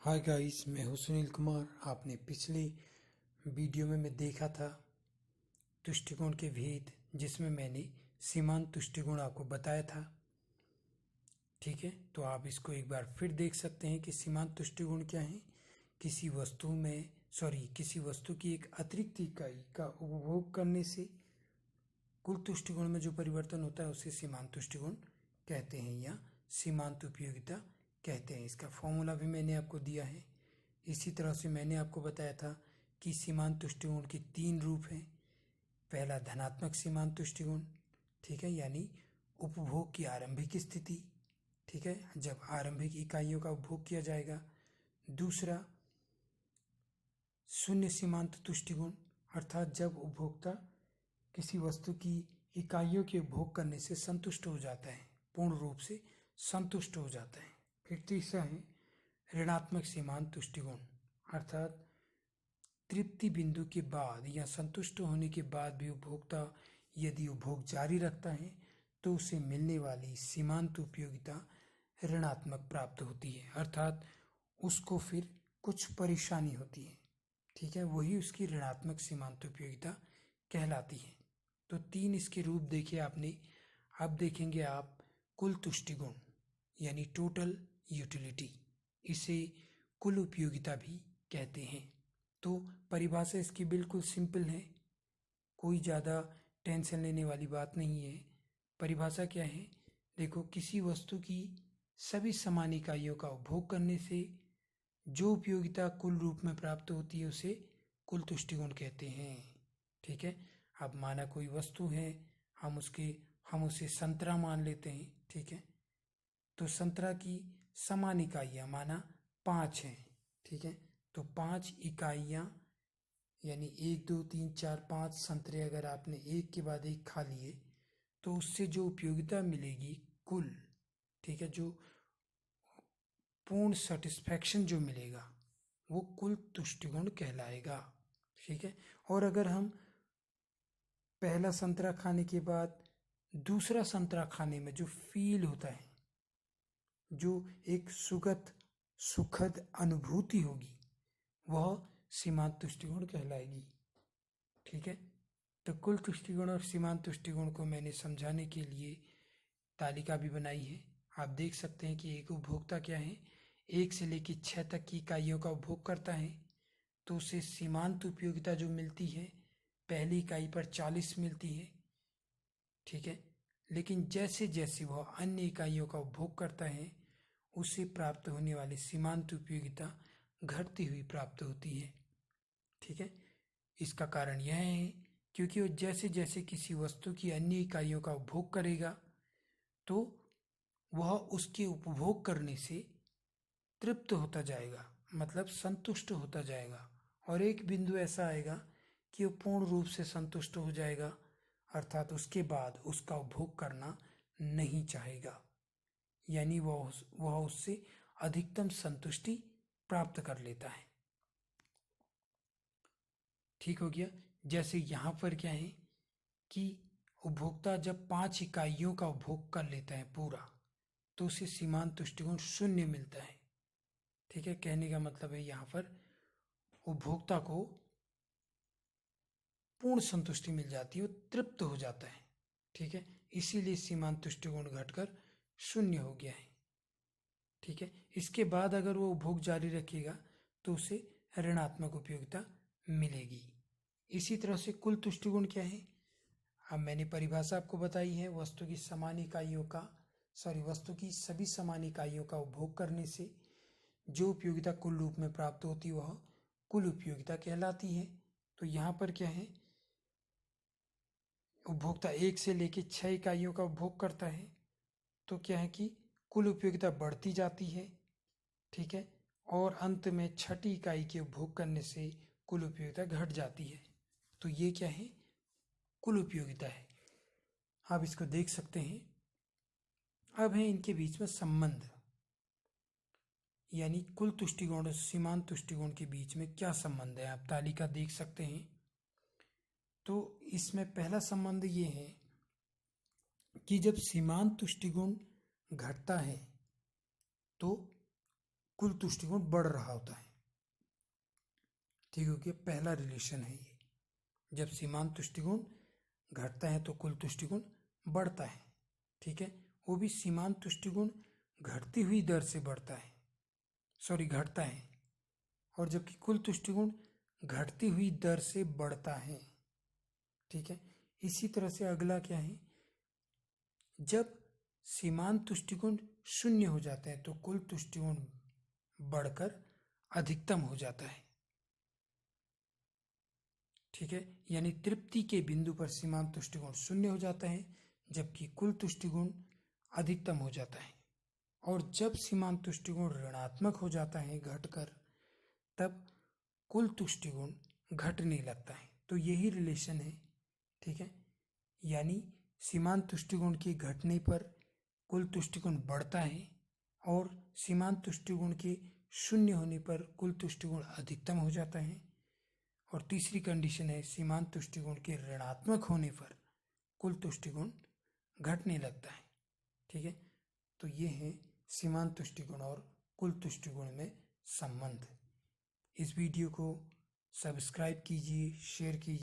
Hi guys, मैं हूं सुनील कुमार। आपने पिछले वीडियो में मैं देखा था तुष्टिकोण के भेद, जिसमें मैंने सीमांत तुष्टिकोण आपको बताया था। ठीक है, तो आप इसको एक बार फिर देख सकते हैं कि सीमांत तुष्टिकोण क्या है। किसी वस्तु की एक अतिरिक्त इकाई का उपभोग करने से कुल तुष्टिकोण में जो परिवर्तन होता है उसे सीमांत तुष्टिकोण कहते हैं या सीमांत उपयोगिता कहते हैं। इसका फॉर्मूला भी मैंने आपको दिया है। इसी तरह से मैंने आपको बताया था कि सीमांत तुष्टिकोण के 3 रूप हैं। पहला धनात्मक सीमांत तुष्टिकोण, ठीक है, यानी उपभोग की आरंभिक स्थिति, ठीक है, जब आरंभिक इकाइयों का उपभोग किया जाएगा। दूसरा शून्य सीमांत तुष्टिकोण, अर्थात जब उपभोक्ता किसी वस्तु की इकाइयों के उपभोग करने से संतुष्ट हो जाता है, पूर्ण रूप से संतुष्ट हो जाता है। फिर तीसरा है ऋणात्मक सीमांत तुष्टिकोण, अर्थात तृप्ति बिंदु के बाद या संतुष्ट होने के बाद भी उपभोक्ता यदि उपभोग जारी रखता है तो उसे मिलने वाली सीमांत उपयोगिता ऋणात्मक प्राप्त होती है, अर्थात उसको फिर कुछ परेशानी होती है। ठीक है, वही उसकी ऋणात्मक सीमांत उपयोगिता कहलाती है। तो 3 इसके रूप देखे आपने। अब देखेंगे आप कुल तुष्टिकोण यानी टोटल यूटिलिटी, इसे कुल उपयोगिता भी कहते हैं। तो परिभाषा इसकी बिल्कुल सिंपल है, कोई ज़्यादा टेंशन लेने वाली बात नहीं है। परिभाषा क्या है, देखो, किसी वस्तु की सभी समान इकाइयों का उपभोग करने से जो उपयोगिता कुल रूप में प्राप्त होती है उसे कुल तुष्टिकोण कहते हैं। ठीक है, अब माना कोई वस्तु है, हम उसे संतरा मान लेते हैं। ठीक है, तो संतरा की समान इकाइयाँ माना 5 हैं। ठीक है, तो 5 इकाइयाँ यानी 1 2 3 4 5 संतरे अगर आपने एक के बाद एक खा लिए तो उससे जो उपयोगिता मिलेगी कुल, ठीक है, जो पूर्ण सेटिस्फैक्शन जो मिलेगा वो कुल तुष्टिकोण कहलाएगा। ठीक है, और अगर हम पहला संतरा खाने के बाद दूसरा संतरा खाने में जो फील होता है, जो एक सुखद अनुभूति होगी, वह सीमांत तुष्टिकोण कहलाएगी। ठीक है, तो कुल तुष्टिकोण और सीमांत तुष्टिकोण को मैंने समझाने के लिए तालिका भी बनाई है। आप देख सकते हैं कि एक उपभोक्ता क्या है, 1 से लेकर 6 तक की इकाइयों का उपभोग करता है तो उसे सीमांत उपयोगिता जो मिलती है पहली इकाई पर 40 मिलती है। ठीक है, लेकिन जैसे जैसे वह अन्य इकाइयों का उपभोग करता है उसे प्राप्त होने वाली सीमांत उपयोगिता घटती हुई प्राप्त होती है। ठीक है, इसका कारण यह है क्योंकि वो जैसे जैसे किसी वस्तु की अन्य इकाइयों का उपभोग करेगा तो वह उसके उपभोग करने से तृप्त होता जाएगा, मतलब संतुष्ट होता जाएगा, और एक बिंदु ऐसा आएगा कि वो पूर्ण रूप से संतुष्ट हो जाएगा, अर्थात उसके बाद उसका उपभोग करना नहीं चाहेगा, यानी वह उससे अधिकतम संतुष्टि प्राप्त कर लेता है। ठीक हो गया। जैसे यहाँ पर क्या है कि उपभोक्ता जब 5 इकाइयों का उपभोग कर लेता है पूरा तो उसे सीमांत तुष्टिकोण 0 मिलता है। ठीक है, कहने का मतलब है यहाँ पर उपभोक्ता को पूर्ण संतुष्टि मिल जाती है, वो तृप्त हो जाता है। ठीक है, इसीलिए सीमांत तुष्टिकोण घटकर 0 हो गया है। ठीक है, इसके बाद अगर वो उपभोग जारी रखेगा तो उसे ऋणात्मक उपयोगिता मिलेगी। इसी तरह से कुल तुष्टिकोण क्या है, अब मैंने परिभाषा आपको बताई है, वस्तु की सभी समान इकाइयों का उपभोग करने से जो उपयोगिता कुल रूप में प्राप्त होती है वह कुल उपयोगिता कहलाती है। तो यहाँ पर क्या है, उपभोक्ता 1 से लेकर 6 इकाइयों का उपभोग करता है तो क्या है कि कुल उपयोगिता बढ़ती जाती है। ठीक है, और अंत में 6ठी इकाई के उपभोग करने से कुल उपयोगिता घट जाती है। तो ये क्या है, कुल उपयोगिता है। आप इसको देख सकते हैं। अब है इनके बीच में संबंध, यानी कुल तुष्टिकोण और सीमांत तुष्टिकोण के बीच में क्या संबंध है, आप तालिका देख सकते हैं। तो इसमें पहला संबंध ये है कि जब सीमांत तुष्टिकोण घटता है तो कुल तुष्टिगुण बढ़ रहा होता है। ठीक है, क्योंकि पहला रिलेशन है ये। जब सीमांत तुष्टिगुण घटता है तो कुल तुष्टिगुण बढ़ता है। ठीक है, वो भी सीमांत तुष्टिगुण घटती हुई दर से बढ़ता है, घटता है, और जबकि कुल तुष्टिगुण घटती हुई दर से बढ़ता है। ठीक है, इसी तरह से अगला क्या है, जब सीमांत तुष्टिगुण शून्य हो जाता है तो कुल तुष्टिगुण बढ़कर अधिकतम हो जाता है। ठीक है, यानी तृप्ति के बिंदु पर सीमांत तुष्टिगुण शून्य हो जाता है जबकि कुल तुष्टिगुण अधिकतम हो जाता है। और जब सीमांत तुष्टिगुण ऋणात्मक हो जाता है घटकर, तब कुल तुष्टिगुण घटने लगता है। तो यही रिलेशन है। ठीक है, यानी सीमांत तुष्टिगुण के घटने पर कुल तुष्टिगुण बढ़ता है और सीमांत तुष्टिगुण के शून्य होने पर कुल तुष्टिगुण अधिकतम हो जाता है। और तीसरी कंडीशन है सीमांत तुष्टिगुण के ऋणात्मक होने पर कुल तुष्टिगुण घटने लगता है। ठीक है, तो ये है सीमांत तुष्टिगुण और कुल तुष्टिगुण में संबंध। इस वीडियो को सब्सक्राइब कीजिए, शेयर कीजिए।